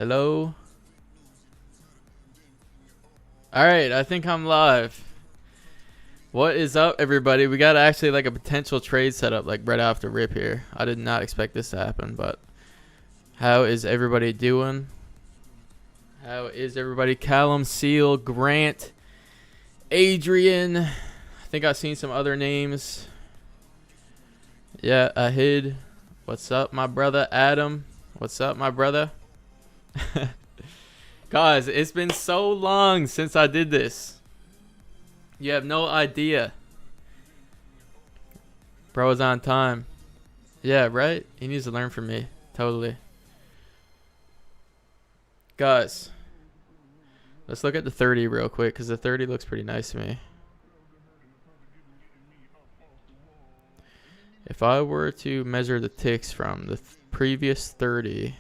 Hello. All right, I think I'm live. What is up, everybody? We got actually like a potential trade setup like right after rip here. I did not expect this to happen, but how is everybody doing? How is everybody? Callum, Seal, Grant, Adrian. I think I've seen some other names. Yeah, Ahid. What's up, my brother? Adam. What's up, my brother? Guys, it's been so long since I did this. You have no idea. Bro is on time. Yeah, right? He needs to learn from me. Totally. Guys, let's look at the 30 real quick because the 30 looks pretty nice to me. If I were to measure the ticks from the previous 30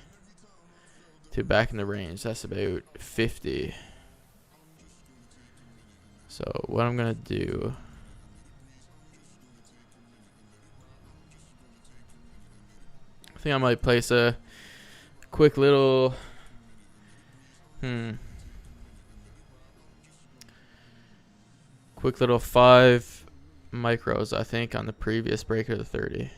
to back in the range, that's about 50. So what I'm going to do... I think I might place a quick little... Quick little 5 micros, I think, on the previous break of the 30.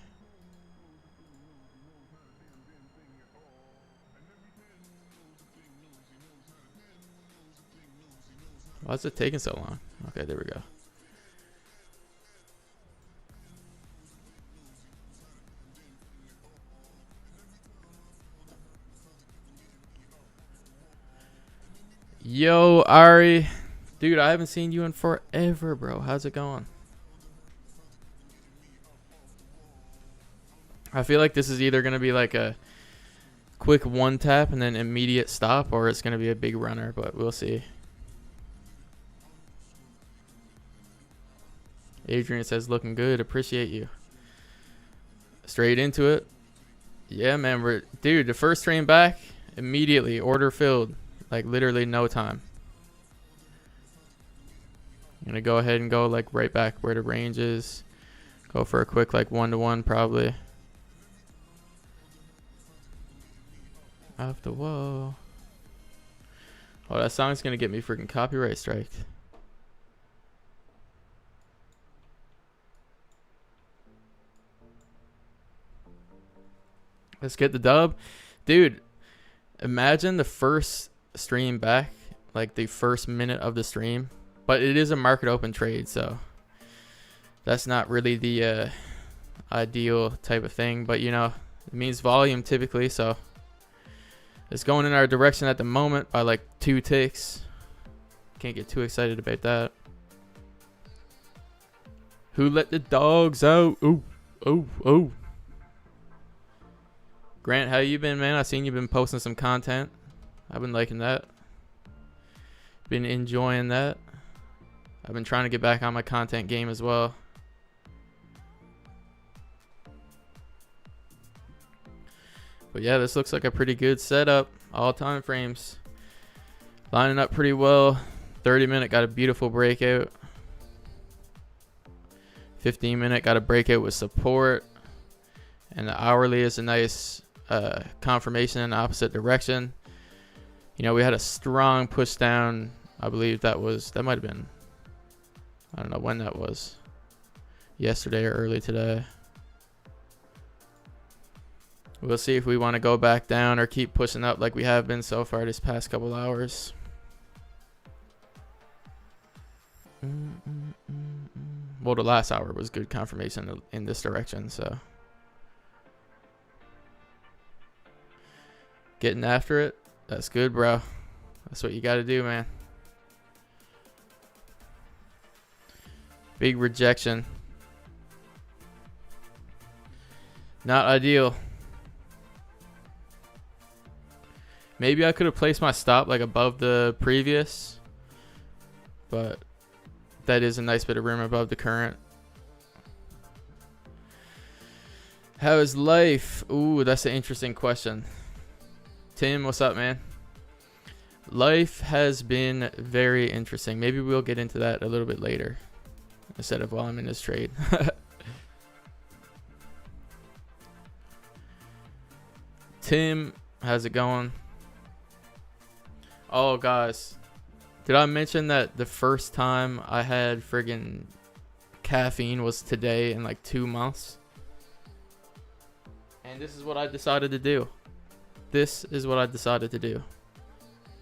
Why is it taking so long? Okay, there we go. Yo, Ari. Dude, I haven't seen you in forever, bro. How's it going? I feel like this is either going to be like a quick one tap and then immediate stop, or it's going to be a big runner, but we'll see. Adrian says, looking good. Appreciate you. Straight into it. Yeah, man. Dude, the first train back, immediately. Order filled. Like, literally no time. I'm going to go ahead and go, like, right back where the range is. Go for a quick, like, 1-to-1 probably. Off the wall. Oh, that song's going to get me freaking copyright striked. Let's get the dub. Dude, imagine the first stream back, like the first minute of the stream. But it is a market open trade, so that's not really the ideal type of thing. But, you know, it means volume typically, so it's going in our direction at the moment by like 2 ticks. Can't get too excited about that. Who let the dogs out? Oh, oh, oh. Grant, how you been, man? I've seen you've been posting some content. I've been liking that. Been enjoying that. I've been trying to get back on my content game as well. But yeah, this looks like a pretty good setup. All time frames. Lining up pretty well. 30-minute got a beautiful breakout. 15-minute got a breakout with support. And the hourly is a nice confirmation in the opposite direction. You know, we had a strong push down. I believe that might have been, I don't know when that was. Yesterday or early today. We'll see if we want to go back down or keep pushing up like we have been so far this past couple hours. Well, the last hour was good confirmation in this direction, so. Getting after it. That's good, bro. That's what you got to do, man. Big rejection. Not ideal. Maybe I could have placed my stop like above the previous. But that is a nice bit of room above the current. How is life? Ooh, that's an interesting question. Tim, what's up, man? Life has been very interesting. Maybe we'll get into that a little bit later instead of while I'm in this trade. Tim, how's it going? Oh, guys. Did I mention that the first time I had friggin' caffeine was today in like 2 months? And this is what I decided to do.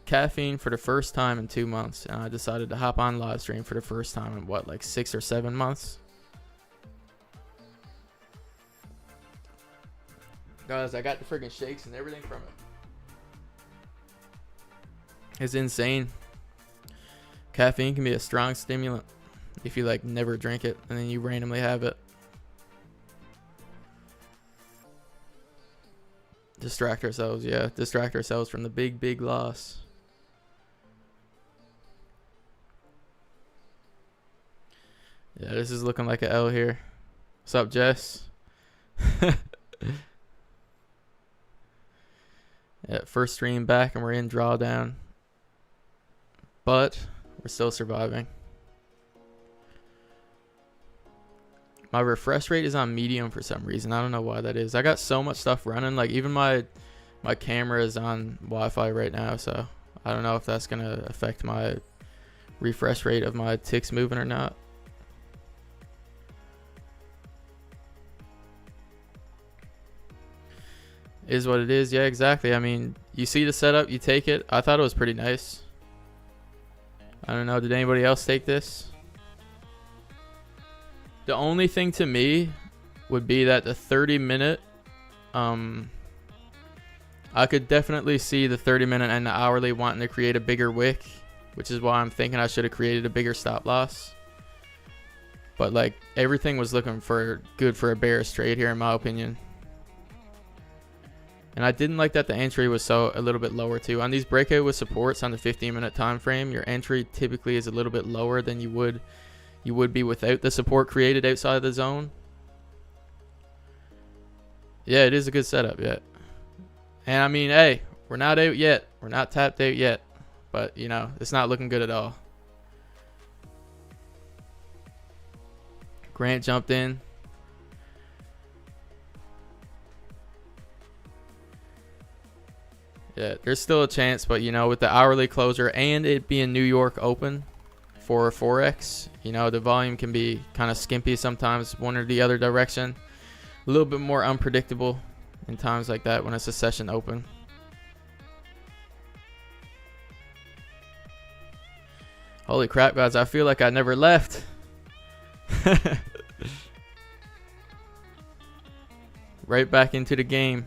Caffeine for the first time in 2 months. And I decided to hop on live stream for the first time in what, like 6 or 7 months? Guys, I got the friggin' shakes and everything from it. It's insane. Caffeine can be a strong stimulant if you like never drink it and then you randomly have it. Distract ourselves from the big loss. Yeah, this is looking like an L here. What's up, Jess? Yeah, first stream back and we're in drawdown. But we're still surviving. My refresh rate is on medium for some reason. I don't know why that is. I got so much stuff running. Like even my camera is on Wi-Fi right now, so I don't know if that's gonna affect my refresh rate of my ticks moving or not. Is what it is. Yeah, exactly. I mean, you see the setup, you take it. I thought it was pretty nice. I don't know. Did anybody else take this? The only thing to me would be that the 30-minute, I could definitely see the 30-minute and the hourly wanting to create a bigger wick, which is why I'm thinking I should have created a bigger stop loss. But like everything was looking for good for a bearish trade here in my opinion. And I didn't like that the entry was a little bit lower too. On these breakout with supports on the 15-minute time frame, your entry typically is a little bit lower than you would be without the support created outside of the zone. Yeah, it is a good setup, yeah. And I mean, hey, we're not out yet. We're not tapped out yet. But, you know, it's not looking good at all. Grant jumped in. Yeah, there's still a chance, but you know, with the hourly closer and it being New York open for Forex, you know, the volume can be kind of skimpy sometimes, one or the other direction. A little bit more unpredictable in times like that when it's a session open. Holy crap, guys, I feel like I never left. Right back into the game.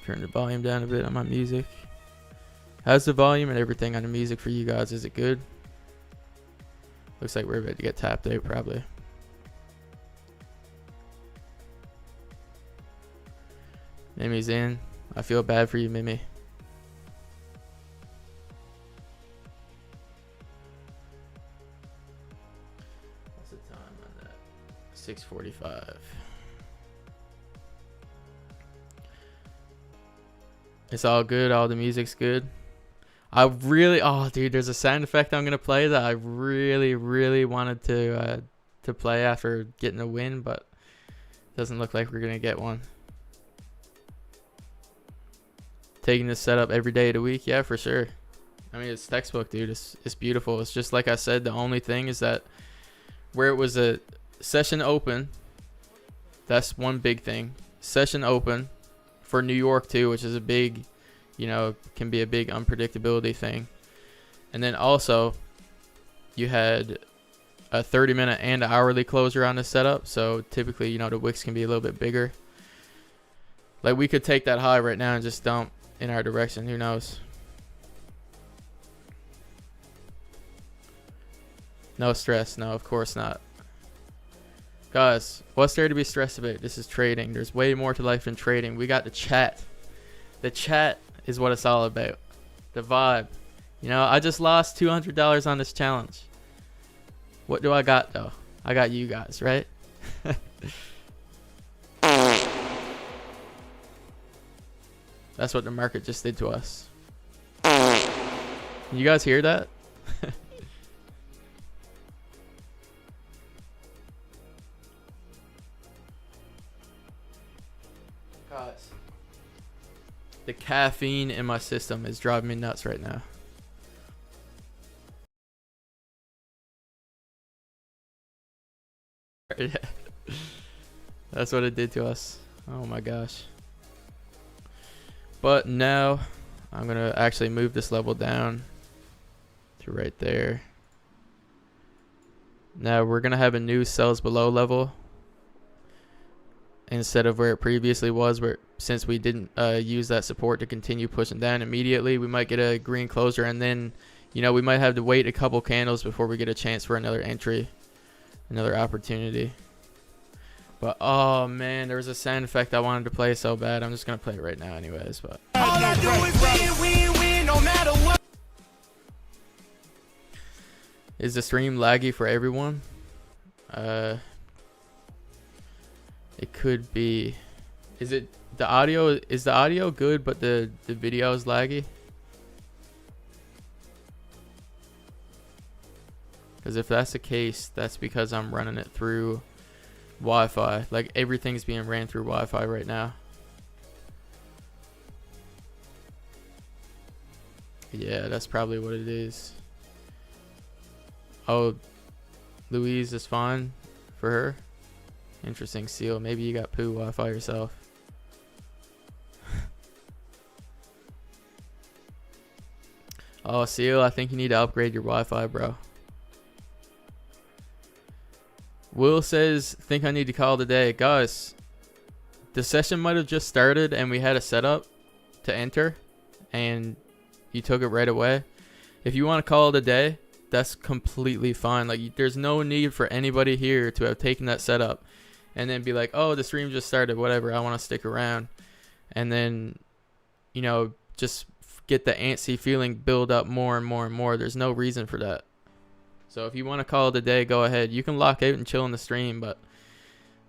Turn the volume down a bit on my music. How's the volume and everything on the music for you guys? Is it good? Looks like we're about to get tapped out probably. Mimi's in. I feel bad for you, Mimi. What's the time on that? 6:45. It's all good. All the music's good. I really, oh dude, there's a sound effect I'm gonna play that I really wanted to play after getting a win, but doesn't look like we're gonna get one. Taking this setup every day of the week, yeah, for sure. I mean, it's textbook, dude. It's beautiful. It's just like I said. The only thing is that where it was a session open, that's one big thing. Session open for New York too, which is a big, you know, can be a big unpredictability thing. And then also you had a 30-minute and hourly closer on the setup, so typically, you know, the wicks can be a little bit bigger. Like we could take that high right now and just dump in our direction. Who knows? No stress. No, of course not. Guys, what's there to be stressed about? This is trading. There's way more to life than trading. We got the chat. The chat is what it's all about. The vibe. You know, I just lost $200 on this challenge. What do I got, though? I got you guys, right? That's what the market just did to us. You guys hear that? Guys, the caffeine in my system is driving me nuts right now. Yeah. That's what it did to us. Oh my gosh. But now I'm gonna actually move this level down to right there. Now we're gonna have a new sells below level instead of where it previously was, where since we didn't use that support to continue pushing down immediately, we might get a green closure, and then we might have to wait a couple candles before we get a chance for another entry, another opportunity. But oh man, there was a sound effect I wanted to play so bad. I'm just gonna play it right now anyways. But all I do is win, no matter what. Is the stream laggy for everyone? It could be. Is it the audio? Is the audio good but the video is laggy? Because if that's the case, that's because I'm running it through Wi-Fi. Like everything's being ran through Wi-Fi right now. Yeah, that's probably what it is. Oh, Louise is fine for her. Interesting, Seal. Maybe you got poo Wi-Fi yourself. Oh, Seal, I think you need to upgrade your Wi-Fi, bro. Will says, think I need to call today. Guys, the session might have just started and we had a setup to enter and you took it right away. If you want to call it a day, that's completely fine. Like, there's no need for anybody here to have taken that setup and then be like, oh, the stream just started, whatever, I want to stick around. And then, just get the antsy feeling build up more and more and more. There's no reason for that. So if you want to call it a day, go ahead. You can lock out and chill in the stream, but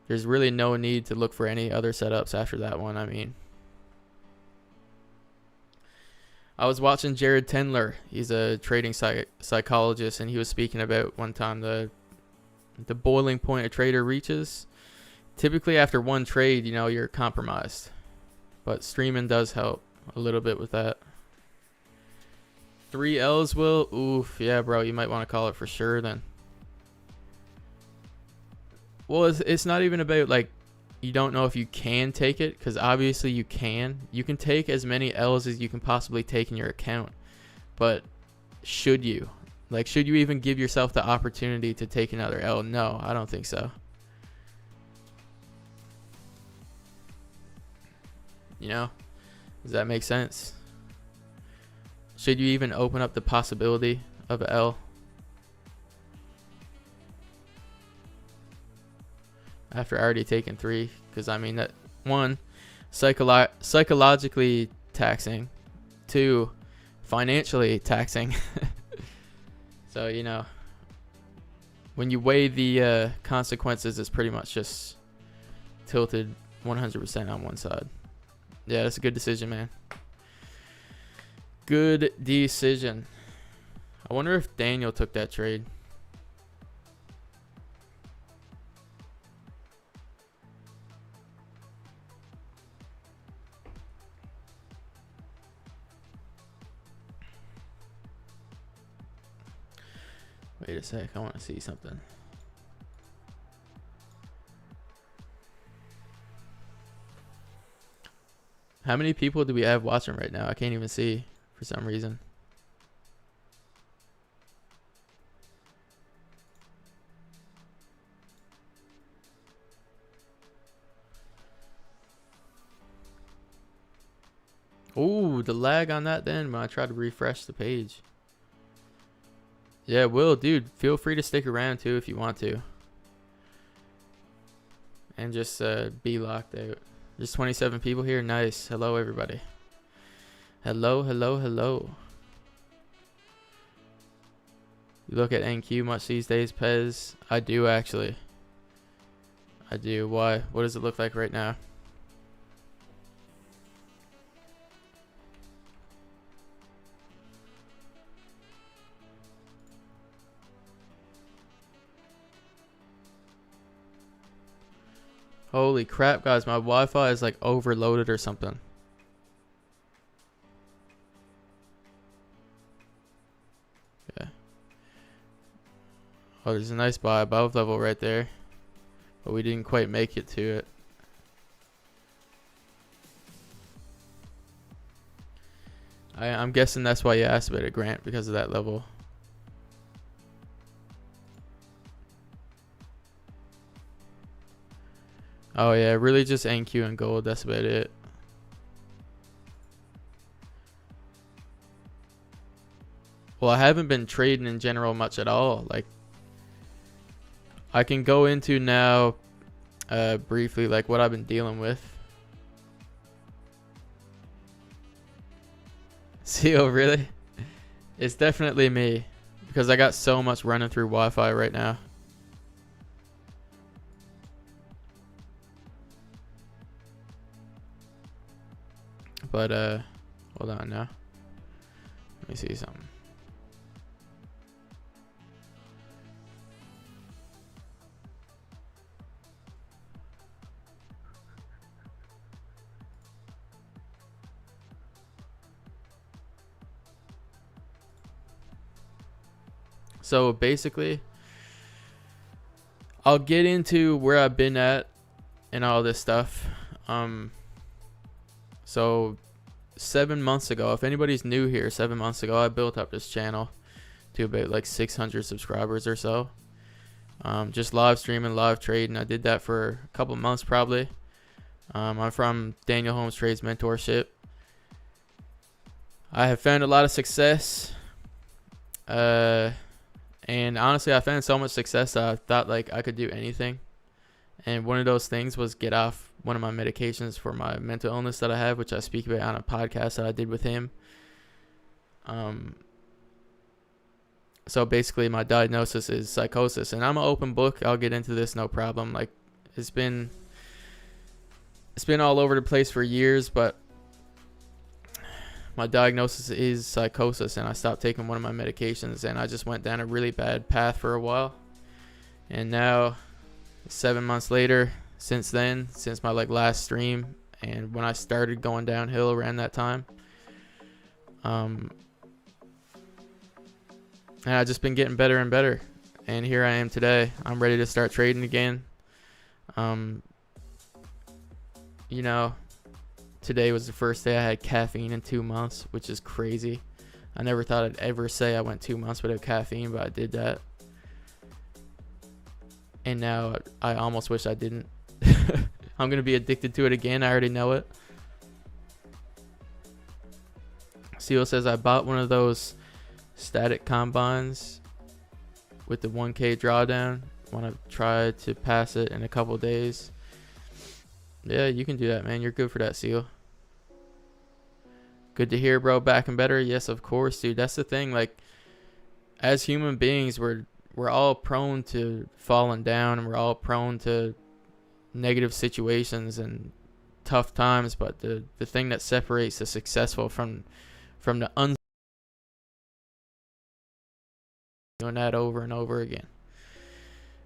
there's really no need to look for any other setups after that one. I mean, I was watching Jared Tendler. He's a trading psychologist, and he was speaking about one time the boiling point a trader reaches. Typically after one trade, you're compromised. But streaming does help a little bit with that. 3 L's, Will? Oof, yeah, bro, you might want to call it for sure then. Well, it's not even about, like, you don't know if you can take it, because obviously you can. You can take as many L's as you can possibly take in your account. But should you? Like, should you even give yourself the opportunity to take another L? No, I don't think so. Does that make sense? Should you even open up the possibility of an L? After already taking 3, because I mean, that one, psychologically taxing, 2, financially taxing. So when you weigh the consequences, it's pretty much just tilted 100% on one side. Yeah, that's a good decision, man. Good decision. I wonder if Daniel took that trade. Wait a sec, I want to see something. How many people do we have watching right now? I can't even see for some reason. Ooh, the lag on that then when I try to refresh the page. Yeah, Will, dude, feel free to stick around too if you want to. And just be locked out. There's 27 people here. Nice. Hello, everybody. Hello, hello, hello. You look at NQ much these days, Pez? I do, actually. I do. Why? What does it look like right now? Holy crap, guys. My Wi-Fi is like overloaded or something. Okay. Oh, there's a nice buy above level right there. But we didn't quite make it to it. I'm guessing that's why you asked about it, Grant, because of that level. Oh yeah, really just NQ and gold, that's about it. Well, I haven't been trading in general much at all. Like, I can go into now briefly like what I've been dealing with. CO, really? It's definitely me, because I got so much running through Wi-Fi right now. But hold on now. Let me see something. So basically, I'll get into where I've been at and all this stuff. So 7 months ago, if anybody's new here, 7 months ago, I built up this channel to about like 600 subscribers or so. Just live streaming, live trading. I did that for a couple months probably. I'm from Daniel Holmes Trades Mentorship. I have found a lot of success. And honestly, I found so much success that I thought like I could do anything. And one of those things was get off one of my medications for my mental illness that I have, which I speak about on a podcast that I did with him. So basically my diagnosis is psychosis, and I'm an open book. I'll get into this, no problem. Like, it's been all over the place for years, but my diagnosis is psychosis, and I stopped taking one of my medications, and I just went down a really bad path for a while. And now 7 months later, since then, since my like last stream, and when I started going downhill around that time, and I've just been getting better and better, and here I am today. I'm ready to start trading again. You know, today was the first day I had caffeine in 2 months, which is crazy. I never thought I'd ever say I went 2 months without caffeine, but I did that. And now I almost wish I didn't. I'm going to be addicted to it again. I already know it. Seal says, I bought one of those static combines with the 1K drawdown. Want to try to pass it in a couple days. Yeah, you can do that, man. You're good for that, Seal. Good to hear, bro. Back and better. Yes, of course, dude. That's the thing. Like, as human beings, we're all prone to falling down, and we're all prone to negative situations and tough times. But the thing that separates the successful from the doing that over and over again.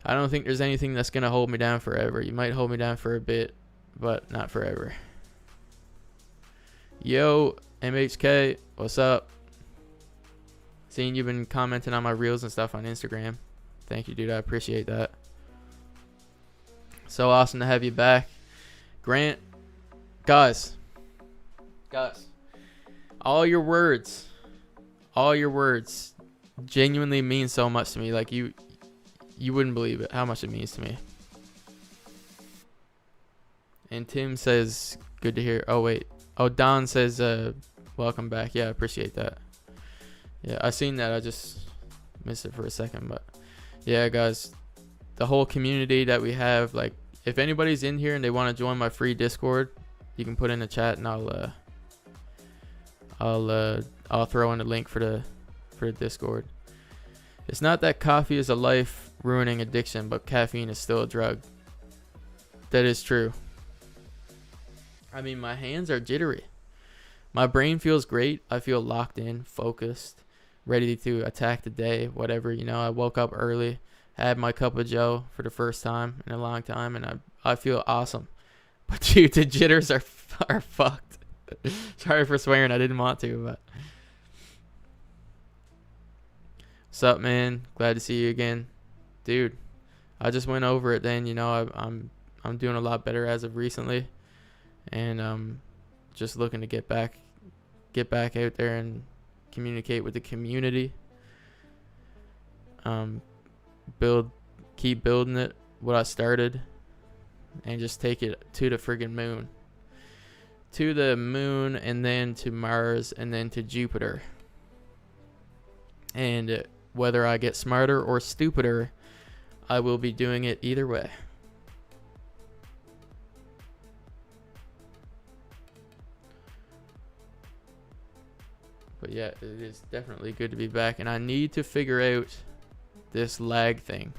I don't think there's anything that's gonna hold me down forever. You might hold me down for a bit, but not forever. Yo, MHK, what's up? Seeing you've been commenting on my reels and stuff on Instagram. Thank you, dude. I appreciate that. So awesome to have you back. Grant, guys, all your words genuinely mean so much to me. Like, you wouldn't believe it, how much it means to me. And Tim says, good to hear. Oh, wait. Oh, Don says, welcome back. Yeah, I appreciate that. Yeah, I seen that. I just missed it for a second. But yeah, guys, the whole community that we have, like, if anybody's in here and they want to join my free Discord, you can put in the chat, and I'll throw in a link for the Discord. It's not that coffee is a life-ruining addiction, but caffeine is still a drug. That is true. I mean, my hands are jittery. My brain feels great. I feel locked in, focused, ready to attack the day, whatever. You know, I woke up early, had my cup of Joe for the first time in a long time, and I feel awesome. But dude, the jitters are fucked. Sorry for swearing. I didn't want to, but what's up, man? Glad to see you again, dude. I just went over it. Then I'm doing a lot better as of recently, and just looking to get back out there and communicate with the community. Keep building it, what I started, and just take it to the friggin' moon. To the moon, and then to Mars, and then to Jupiter. And whether I get smarter or stupider, I will be doing it either way. But yeah, it is definitely good to be back, and I need to figure out this lag thing,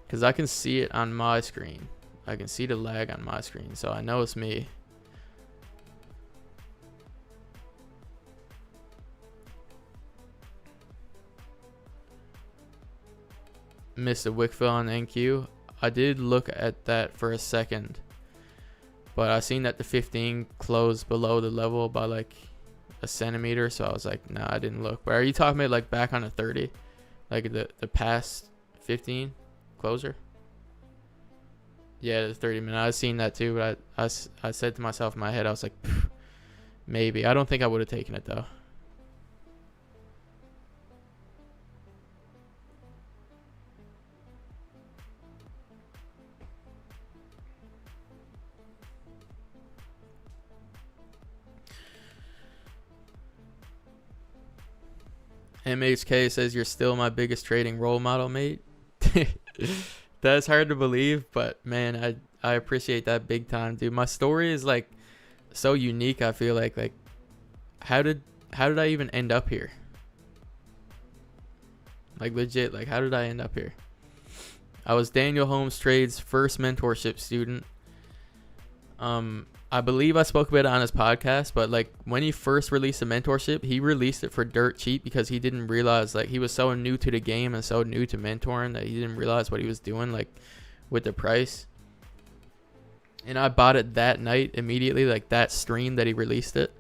because I can see it on my screen. I can see the lag on my screen, so I know it's me. Mr. Wickville on NQ. I did look at that for a second, but I seen that the 15 closed below the level by like a centimeter, so I was like, nah, I didn't look. But are you talking about like back on a 30, like the past 15 closer? Yeah, the 30-minute. I seen that too, but I said to myself in my head, I was like, maybe. I don't think I would have taken it though. MHK says you're still my biggest trading role model, mate. That's hard to believe, but man, I appreciate that big time, dude. My story is like so unique. I feel like how did I even end up here? Like legit, like how did I end up here? I was Daniel Holmes Trade's first mentorship student. I believe I spoke about it on his podcast, but like when he first released the mentorship, he released it for dirt cheap because he didn't realize, like, he was so new to the game and so new to mentoring that he didn't realize what he was doing, like, with the price. And I bought it that night immediately, like that stream that he released it.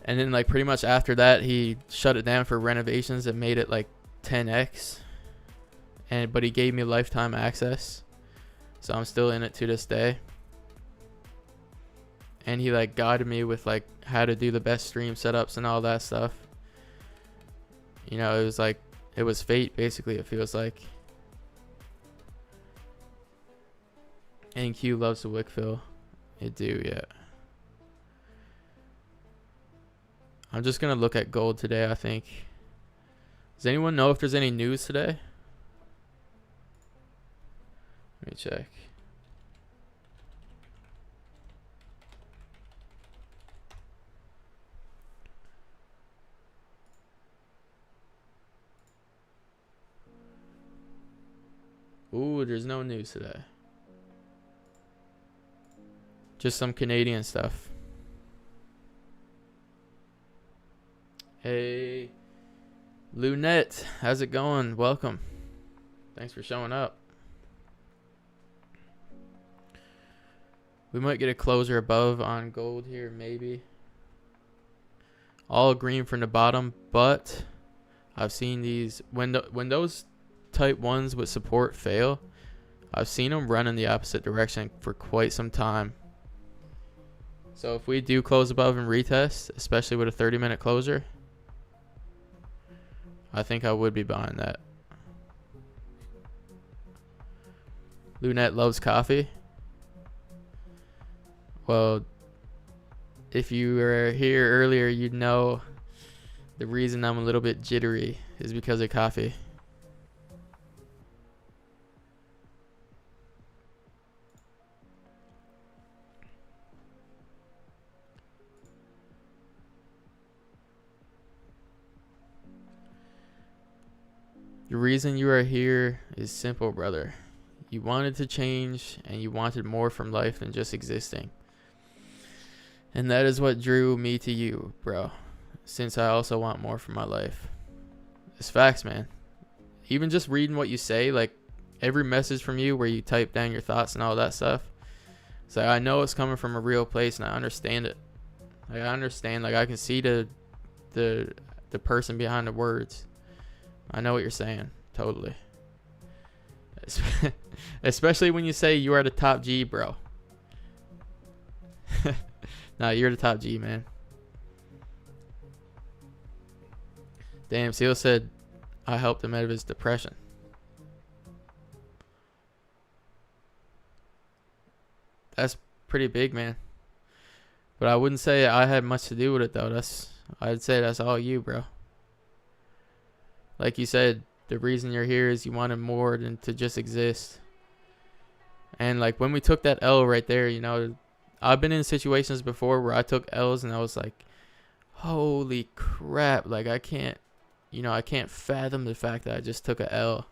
And then like pretty much after that, he shut it down for renovations and made it like 10x. But he gave me lifetime access, so I'm still in it to this day. And he like guided me with like how to do the best stream setups and all that stuff. You know, it was like, it was fate basically, it feels like. NQ loves the Wickville. It do, yeah. I'm just gonna look at gold today, I think. Does anyone know if there's any news today? Let me check. Ooh, there's no news today. Just some Canadian stuff. Hey, Lunette, how's it going? Welcome. Thanks for showing up. We might get a closer above on gold here, maybe. All green from the bottom, but I've seen these when those type 1s with support fail, I've seen them run in the opposite direction for quite some time. So if we do close above and retest, especially with a 30-minute closer, I think I would be buying that. Lunette loves coffee. Well, if you were here earlier, you'd know the reason I'm a little bit jittery is because of coffee. The reason you are here is simple, brother. You wanted to change and you wanted more from life than just existing. And that is what drew me to you, bro. Since I also want more from my life. It's facts, man. even just reading what you say, like every message from you where you type down your thoughts and all that stuff. So I know it's coming from a real place, and I understand it. Like I understand, like I can see the person behind the words. I know what you're saying, totally. Especially when you say you are the top G, bro. Nah, you're the top G, man. Damn, Seal said I helped him out of his depression. That's pretty big, man. But I wouldn't say I had much to do with it, though. I'd say that's all you, bro. Like you said, the reason you're here is you wanted more than to just exist. And like when we took that L right there, you know, I've been in situations before where I took L's and I was like, holy crap, like I can't fathom the fact that I just took a L.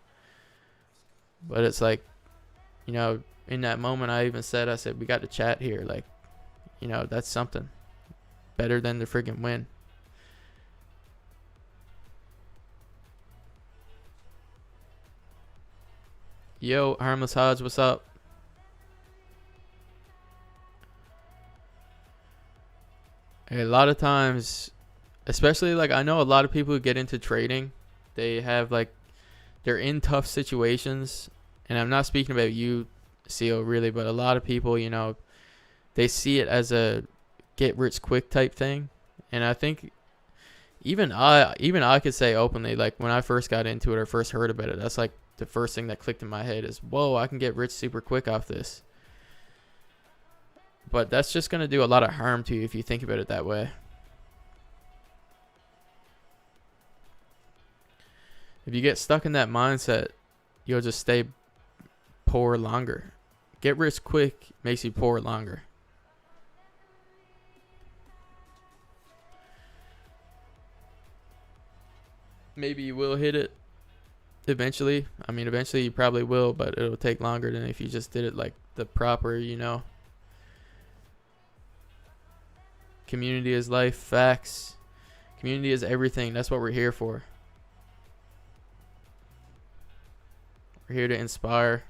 But it's like, you know, in that moment I said, we got to chat here. Like, you know, that's something better than the friggin' win. Yo, Harmless Hodge, what's up? A lot of times, especially like I know a lot of people who get into trading, they have like, they're in tough situations. And I'm not speaking about you, Seal, really, but a lot of people, you know, they see it as a get rich quick type thing. And I think even I could say openly, like when I first got into it or first heard about it, that's like the first thing that clicked in my head is, whoa, I can get rich super quick off this. But that's just going to do a lot of harm to you if you think about it that way. If you get stuck in that mindset, you'll just stay poor longer. Get rich quick makes you poor longer. Maybe you will hit it eventually. I mean, eventually you probably will, but it'll take longer than if you just did it like the proper, you know. Community is life. Facts. Community is everything. That's what we're here for. We're here to inspire,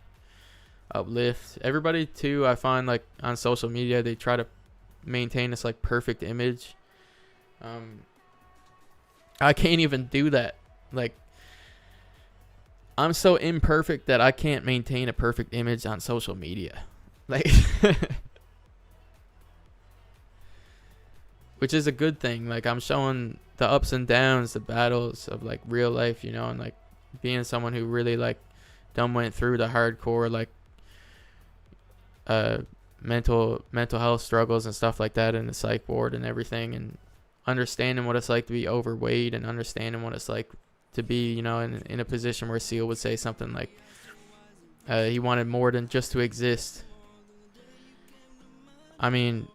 uplift. Everybody too, I find like on social media, they try to maintain this like perfect image. I can't even do that. Like, I'm so imperfect that I can't maintain a perfect image on social media. Like, which is a good thing. Like, I'm showing the ups and downs, the battles of like real life, you know, and like being someone who really like done went through the hardcore like mental health struggles and stuff like that in the psych ward and everything, and understanding what it's like to be overweight and understanding what it's like to be, you know, in a position where Seal would say something like he wanted more than just to exist. I mean,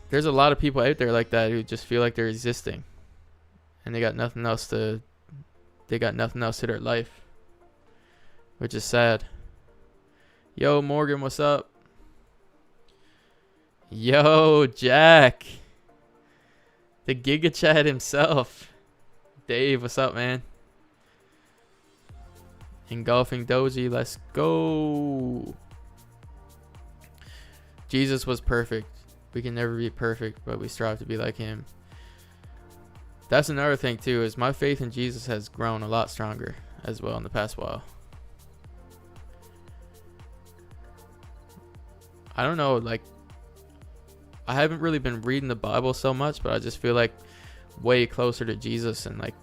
there's a lot of people out there like that who just feel like they're existing and they got nothing else to their life, which is sad. Yo, Morgan, what's up? Yo, Jack, the Giga Chad himself. Dave, what's up, man? Engulfing Doji, let's go. Jesus was perfect. We can never be perfect, but we strive to be like him. That's another thing too, is my faith in Jesus has grown a lot stronger as well in the past while. I don't know, like, I haven't really been reading the Bible so much, but I just feel like way closer to Jesus and like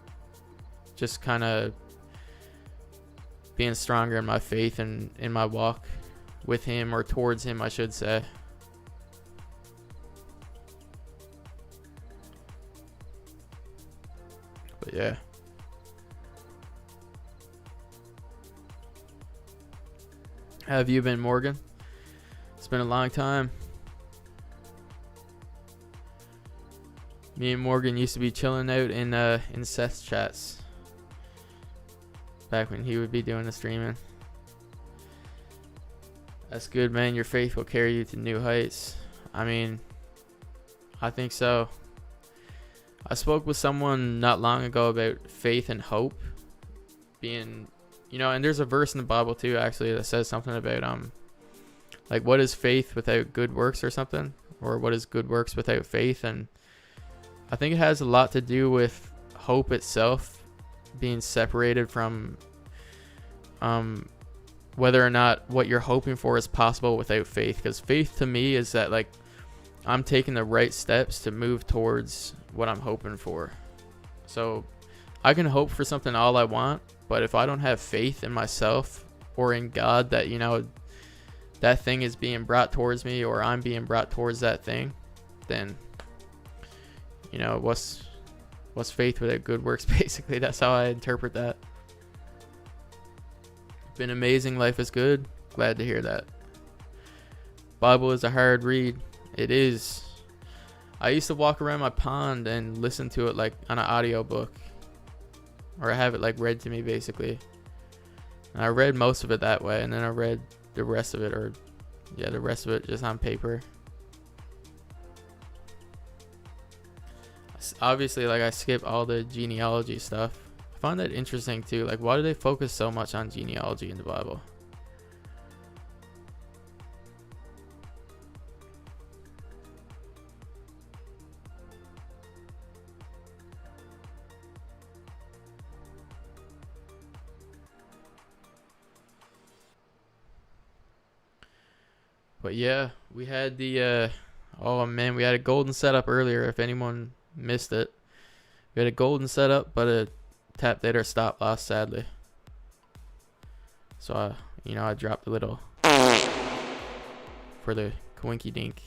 just kind of being stronger in my faith and in my walk with him, or towards him, I should say. But yeah. How have you been, Morgan? It's been a long time. Me and Morgan used to be chilling out in Seth's chats back when he would be doing the streaming. That's good, man. Your faith will carry you to new heights. I mean, I think so. I spoke with someone not long ago about faith and hope being You know, and there's a verse in the Bible too, actually, that says something about like, what is faith without good works or something, or what is good works without faith? And I think it has a lot to do with hope itself being separated from whether or not what you're hoping for is possible without faith. Because faith to me is that, like, I'm taking the right steps to move towards what I'm hoping for. So I can hope for something all I want, but if I don't have faith in myself or in God that, you know, that thing is being brought towards me, or I'm being brought towards that thing, then, you know, what's faith without good works? Basically, that's how I interpret that. Been amazing. Life is good. Glad to hear that. Bible is a hard read. It is. I used to walk around my pond and listen to it like on an audio book, or I have it like read to me, basically. And I read most of it that way, and then I read the rest of it, the rest of it just on paper. Obviously, like, I skip all the genealogy stuff. I find that interesting too. Like, why do they focus so much on genealogy in the Bible? But yeah, we had the oh man, we had a golden setup earlier. If anyone missed it, we had a golden setup, but a tap data stop loss, sadly. So I dropped a little for the coinky dink.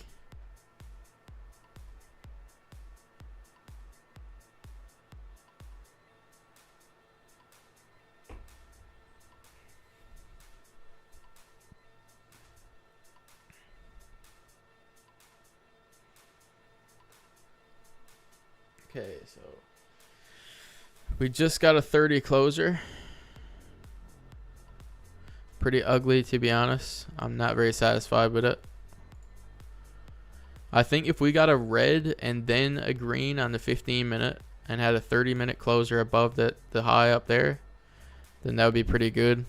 Okay, so we just got a 30 closer. Pretty ugly, to be honest. I'm not very satisfied with it. I think if we got a red and then a green on the 15 minute and had a 30-minute closer above the high up there, then that would be pretty good.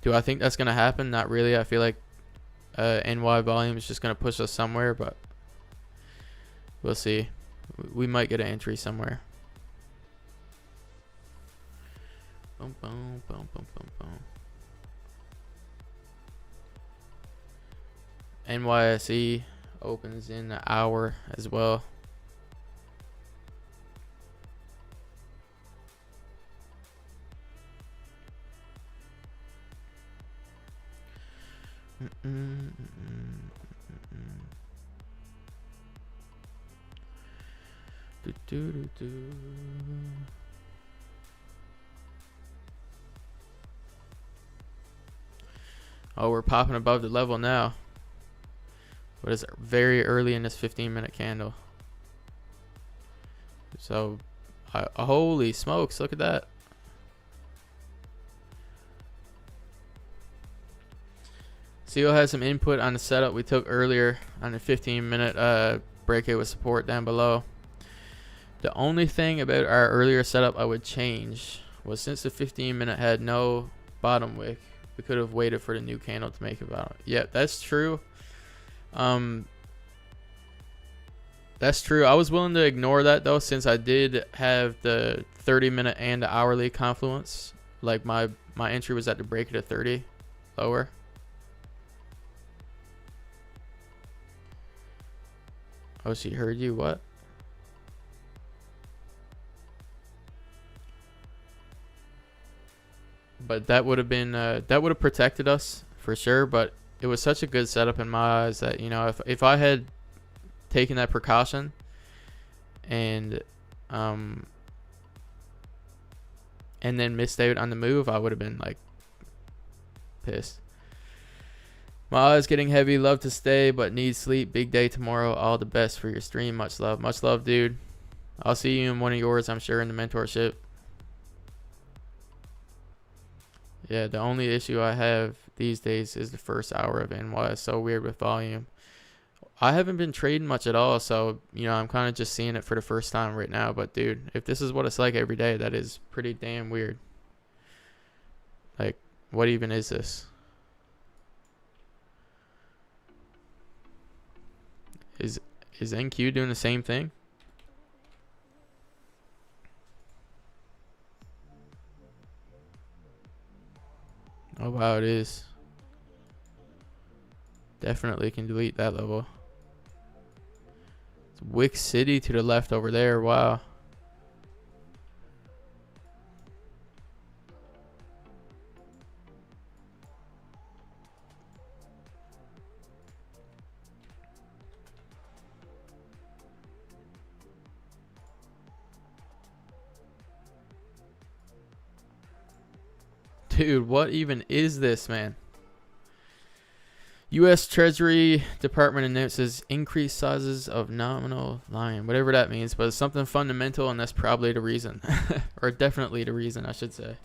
Do I think that's going to happen? Not really. I feel like NY volume is just going to push us somewhere, but we'll see. We might get an entry somewhere. Boom, boom, boom, boom, boom, boom. NYSE opens in an hour as well. Oh, we're popping above the level now. But it's very early in this 15-minute candle. So, holy smokes, look at that. CO has some input on the setup we took earlier on the 15-minute breakout with support down below. The only thing about our earlier setup I would change was, since the 15-minute had no bottom wick, we could have waited for the new candle to make a bottom. Yeah, that's true. That's true. I was willing to ignore that though, since I did have the 30-minute and the hourly confluence. Like my entry was at the break at a 30 lower. Oh, she heard you. What? But that would have been that would have protected us for sure. But it was such a good setup in my eyes that, you know, if I had taken that precaution and then missed out on the move, I would have been like pissed. My eyes getting heavy. Love to stay, but need sleep. Big day tomorrow. All the best for your stream. Much love. Much love, dude. I'll see you in one of yours, I'm sure, in the mentorship. Yeah, the only issue I have these days is the first hour of NY. It's so weird with volume. I haven't been trading much at all, so I'm kind of just seeing it for the first time right now. But dude, if this is what it's like every day, that is pretty damn weird. Like, what even is this? Is NQ doing the same thing? Oh wow, it is. Definitely can delete that level. It's Wick City to the left over there. Wow. Dude, what even is this, man? U.S. Treasury Department announces increased sizes of nominal line, whatever that means, but it's something fundamental, and that's probably the reason. Or definitely the reason, I should say.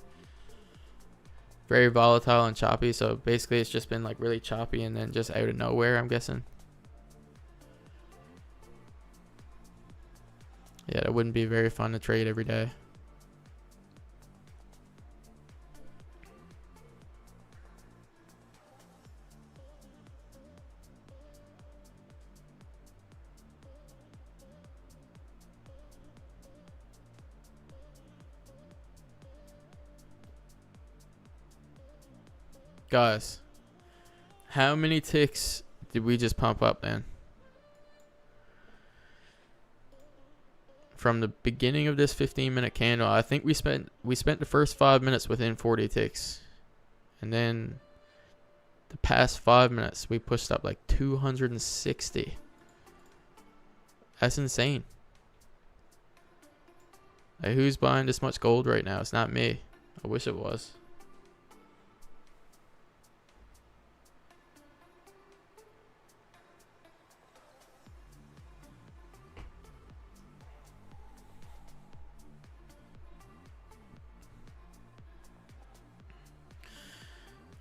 Very volatile and choppy, so basically it's just been like really choppy and then just out of nowhere, I'm guessing. Yeah, it wouldn't be very fun to trade every day. Guys, how many ticks did we just pump up, man? From the beginning of this 15-minute candle, I think we spent the first 5 minutes within 40 ticks. And then the past 5 minutes, we pushed up like 260. That's insane. Like, who's buying this much gold right now? It's not me. I wish it was.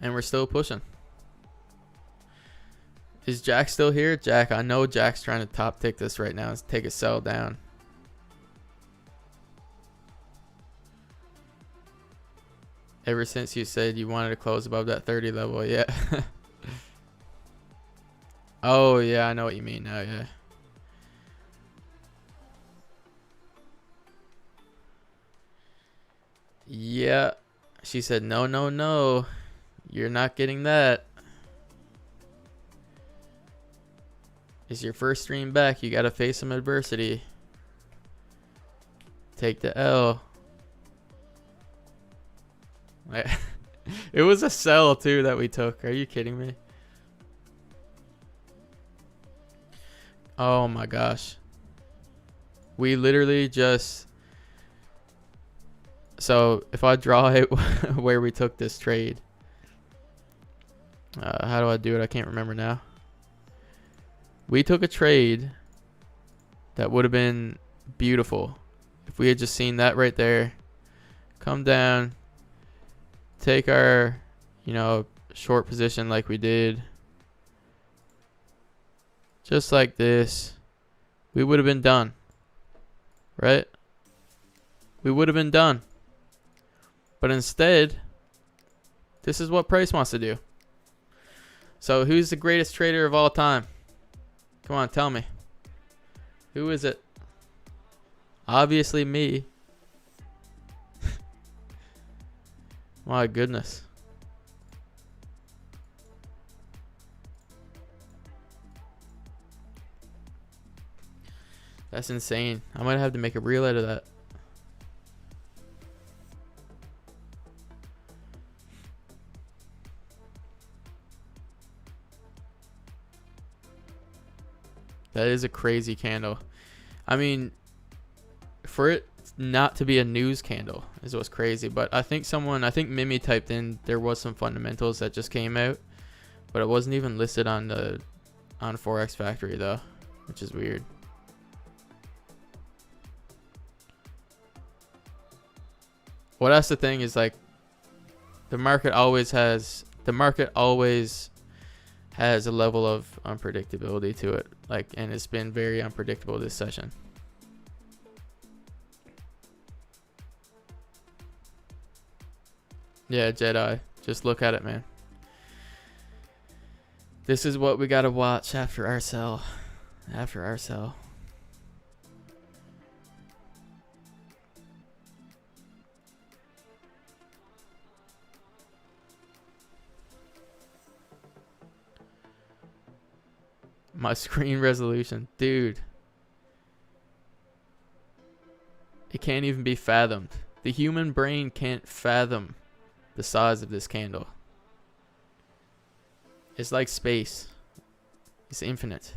And we're still pushing. Is Jack still here? Jack, I know Jack's trying to top tick this right now and take a sell down. Ever since you said you wanted to close above that 30 level, yeah. Oh, yeah, I know what you mean now, yeah. Yeah. She said, no, no, no. You're not getting that. It's your first stream back. You got to face some adversity. Take the L. It was a sell, too, that we took. Are you kidding me? Oh, my gosh. We literally just... So, if I draw it where we took this trade... how do I do it? I can't remember now. We took a trade that would have been beautiful if we had just seen that right there. Come down, take our, short position like we did. Just like this. We would have been done. Right? We would have been done. But instead, this is what Price wants to do. So who's the greatest trader of all time? Come on, tell me. Who is it? Obviously me. My goodness. That's insane. I might have to make a reel out of that. That is a crazy candle. I mean, for it not to be a news candle is what's crazy. But I think Mimi typed in there was some fundamentals that just came out, but it wasn't even listed on Forex Factory though, which is weird. Well, that's the thing is like the market always has has a level of unpredictability to it. Like, and it's been very unpredictable this session. Yeah, Jedi. Just look at it, man. This is what we gotta watch after our sell. After our sell. My screen resolution, dude. It can't even be fathomed. The human brain can't fathom the size of this candle. It's like space. It's infinite.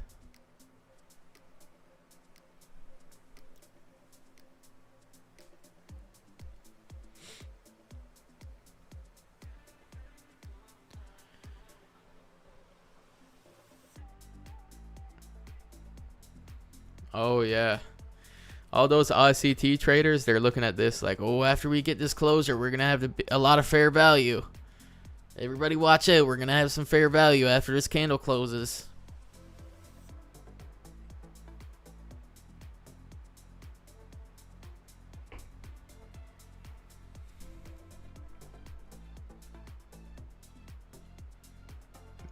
Oh yeah. All those ICT traders, they're looking at this like, oh, after we get this closure, we're going to have a lot of fair value. Everybody watch out. We're going to have some fair value after this candle closes.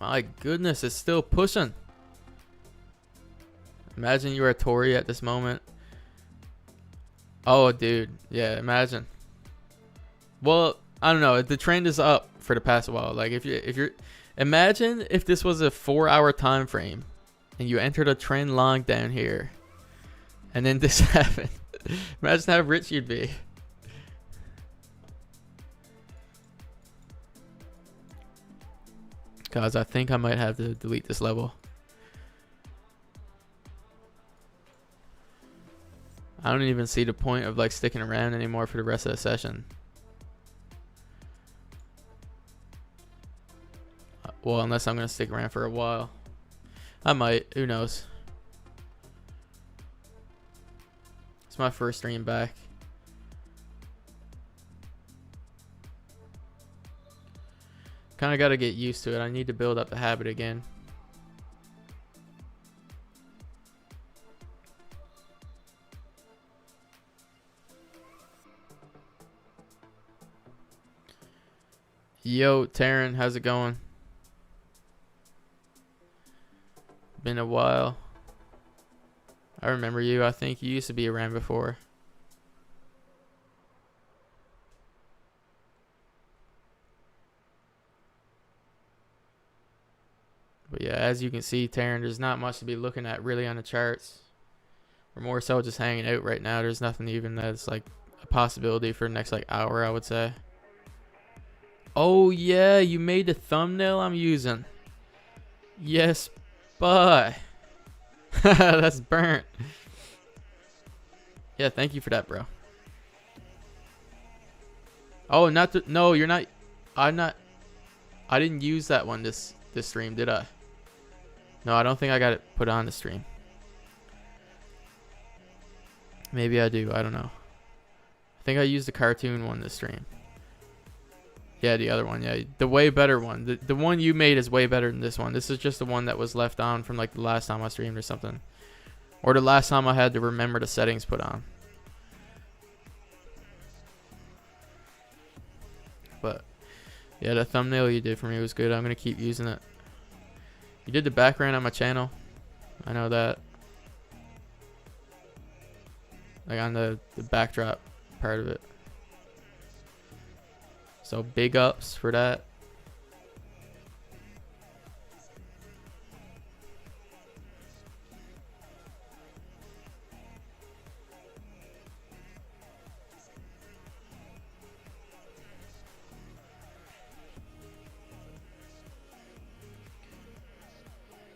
My goodness, it's still pushing. Imagine you're a Tory at this moment. Oh, dude. Yeah, imagine. Well, I don't know. The trend is up for the past while. Like, if you're imagine if this was a 4-hour time frame and you entered a trend long down here and then this happened. Imagine how rich you'd be. Guys, I think I might have to delete this level. I don't even see the point of like sticking around anymore for the rest of the session. Well, unless I'm going to stick around for a while. I might. Who knows? It's my first stream back. Kind of got to get used to it. I need to build up the habit again. Yo, Taryn, how's it going? Been a while. I remember you. I think you used to be around before. But yeah, as you can see, Taryn, there's not much to be looking at really on the charts. We're more so just hanging out right now. There's nothing even that's like a possibility for the next like hour, I would say. Oh yeah, you made the thumbnail I'm using. Yes, bye. That's burnt. Yeah, thank you for that, bro. Oh, no, you're not. I'm not. I didn't use that one this stream, did I? No, I don't think I got it put on the stream. Maybe I do. I don't know. I think I used the cartoon one this stream. Yeah, the other one. Yeah, the way better one. The one you made is way better than this one. This is just the one that was left on from like the last time I streamed or something. Or the last time I had to remember the settings put on. But yeah, the thumbnail you did for me was good. I'm going to keep using it. You did the background on my channel. I know that. Like on the backdrop part of it. So big ups for that.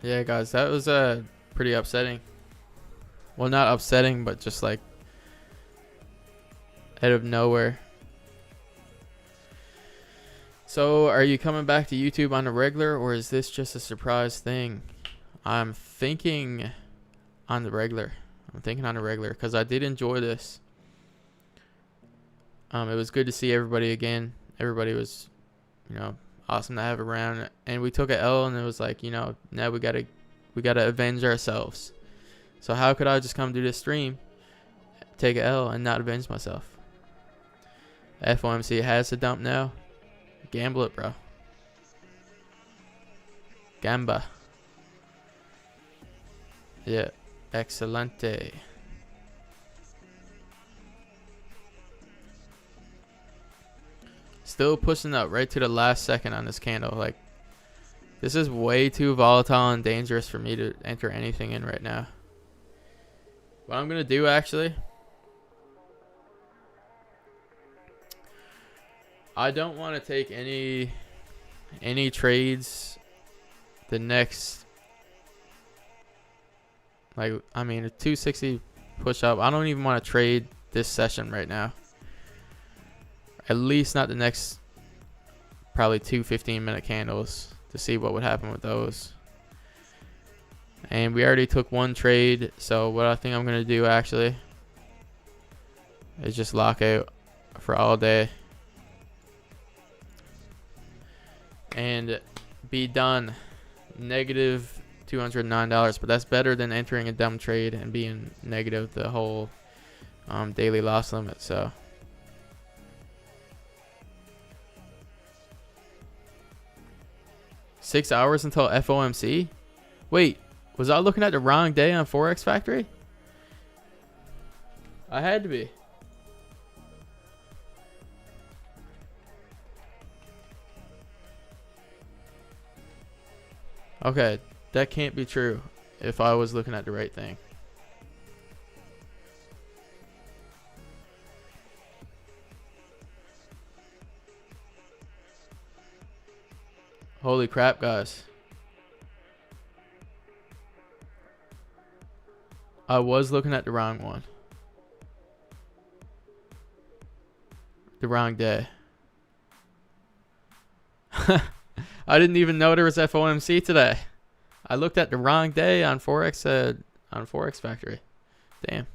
Yeah, guys, that was pretty upsetting. Well, not upsetting, but just like out of nowhere. So, are you coming back to YouTube on a regular, or is this just a surprise thing? I'm thinking on the regular. I'm thinking on a regular because I did enjoy this. It was good to see everybody again. Everybody was, you know, Awesome to have around. And we took a L, and it was like, you know, now we gotta avenge ourselves. So how could I just come do this stream, take a L, and not avenge myself? FOMC has to dump now. Gamble it, bro. Gamba. Yeah. Excelente. Still pushing up right to the last second on this candle. Like, this is way too volatile and dangerous for me to enter anything in right now. What I'm going to do, actually, I don't want to take any trades the next, like, I mean, a 260 push up. I don't even want to trade this session right now. At least not the next probably 2 15-minute candles to see what would happen with those. And we already took one trade, so what I think I'm going to do actually is just lock out for all day and be done. Negative $209, but that's better than entering a dumb trade and being negative the whole daily loss limit. So $6 hours until FOMC. Wait, was I looking at the wrong day on Forex Factory? I had to be. Okay, that can't be true if I was looking at the right thing. Holy crap, guys. I was looking at the wrong one. The wrong day. I didn't even know there was FOMC today. I looked at the wrong day on Forex Factory. Damn.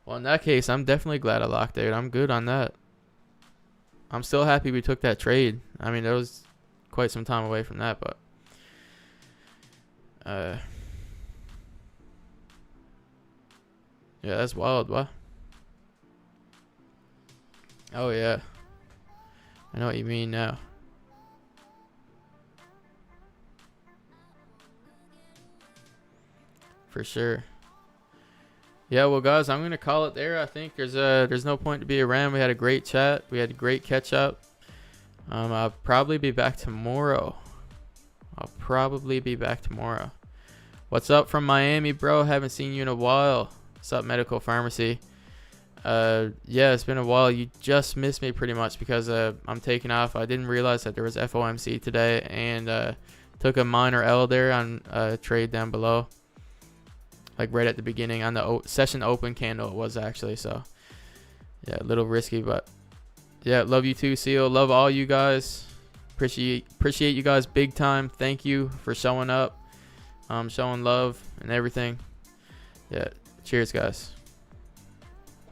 Well, in that case, I'm definitely glad I locked out. I'm good on that. I'm still happy we took that trade. I mean, there was quite some time away from that, but yeah, that's wild. What? Oh yeah, I know what you mean now. For sure. Yeah, well, guys, I'm gonna call it there. I think there's no point to be around. We had a great chat. We had a great catch up. I'll probably be back tomorrow. What's up from Miami, bro? Haven't seen you in a while. What's up, Medical Pharmacy? Yeah, it's been a while. You just missed me pretty much because I'm taking off. I didn't realize that there was FOMC today, and took a minor L there on a trade down below, like right at the beginning on the session open candle. It was actually, so yeah, a little risky, but yeah, love you too, Seal. Love all you guys. Appreciate you guys big time. Thank you for showing up, showing love and everything. Yeah, cheers, guys.